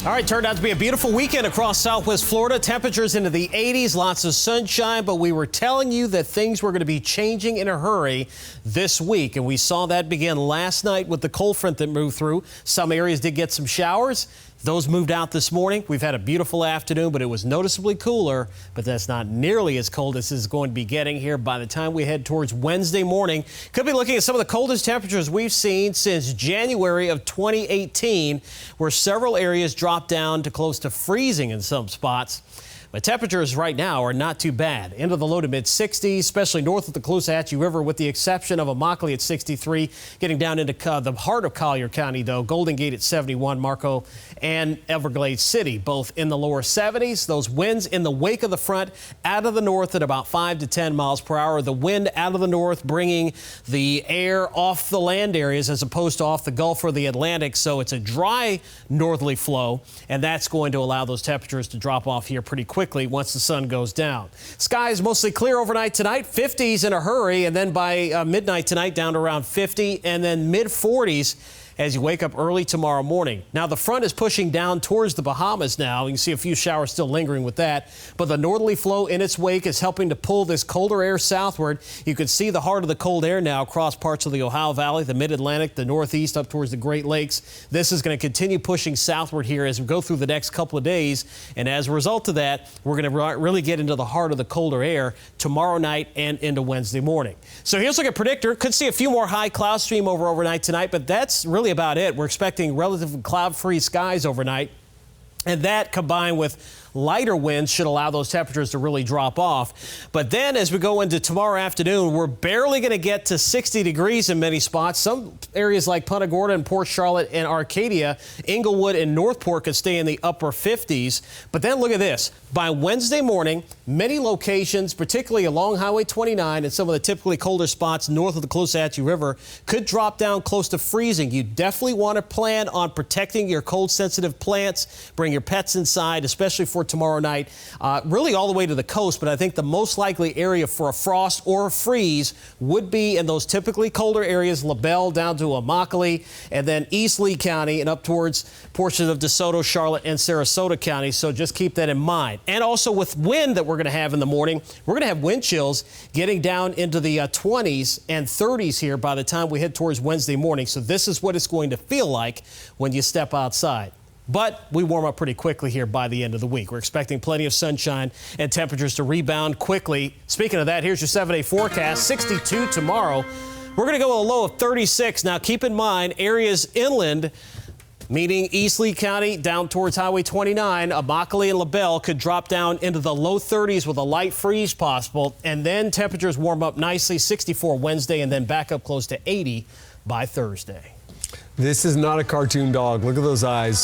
All right, turned out to be a beautiful weekend across Southwest Florida. Temperatures into the 80s, lots of sunshine, but we were telling you that things were going to be changing in a hurry this week, and we saw that begin last night with the cold front that moved through. Some areas did get some showers. Those moved out this morning. We've had a beautiful afternoon, but it was noticeably cooler, but that's not nearly as cold as it's going to be getting here by the time we head towards Wednesday morning. Could be looking at some of the coldest temperatures we've seen since January of 2018, where several areas dropped down to close to freezing in some spots. But temperatures right now are not too bad. Into the low to mid 60s, especially north of the Caloosahatchee River, with the exception of Immokalee at 63. Getting down into the heart of Collier County, though, Golden Gate at 71, Marco and Everglades City, both in the lower 70s. Those winds in the wake of the front out of the north at about 5 to 10 miles per hour. The wind out of the north bringing the air off the land areas as opposed to off the Gulf or the Atlantic. So it's a dry northerly flow, and that's going to allow those temperatures to drop off here pretty quickly once the sun goes down. Skies mostly clear overnight tonight, 50s in a hurry, and then by midnight tonight down to around 50, and then mid 40s as you wake up early tomorrow morning. Now, the front is pushing down towards the Bahamas now. You can see a few showers still lingering with that, but the northerly flow in its wake is helping to pull this colder air southward. You can see the heart of the cold air now across parts of the Ohio Valley, the Mid-Atlantic, the Northeast, up towards the Great Lakes. This is going to continue pushing southward here as we go through the next couple of days, and as a result of that, we're going to really get into the heart of the colder air tomorrow night and into Wednesday morning. So here's a look at predictor. Could see a few more high cloud stream overnight tonight, but that's really about it. We're expecting relatively cloud-free skies overnight, and that combined with lighter winds should allow those temperatures to really drop off. But then as we go into tomorrow afternoon, we're barely going to get to 60 degrees in many spots. Some areas like Punta Gorda and Port Charlotte and Arcadia, Inglewood and Northport could stay in the upper 50s. But then look at this. By Wednesday morning, many locations, particularly along Highway 29 and some of the typically colder spots north of the Caloosahatchee River, could drop down close to freezing. You definitely want to plan on protecting your cold-sensitive plants. Bring your pets inside, especially for tomorrow night, really all the way to the coast, but I think the most likely area for a frost or a freeze would be in those typically colder areas, LaBelle down to Immokalee, and then East Lee County and up towards portions of DeSoto, Charlotte, and Sarasota County, so just keep that in mind. And also with wind that we're going to have in the morning, we're going to have wind chills getting down into the 20s and 30s here by the time we head towards Wednesday morning, so this is what it's going to feel like when you step outside. But we warm up pretty quickly here by the end of the week. We're expecting plenty of sunshine and temperatures to rebound quickly. Speaking of that, here's your 7-day forecast. 62 tomorrow. We're going to go with a low of 36. Now, keep in mind, areas inland, meaning East Lee County down towards Highway 29, Immokalee and LaBelle could drop down into the low 30s with a light freeze possible. And then temperatures warm up nicely, 64 Wednesday, and then back up close to 80 by Thursday. This is not a cartoon dog. Look at those eyes.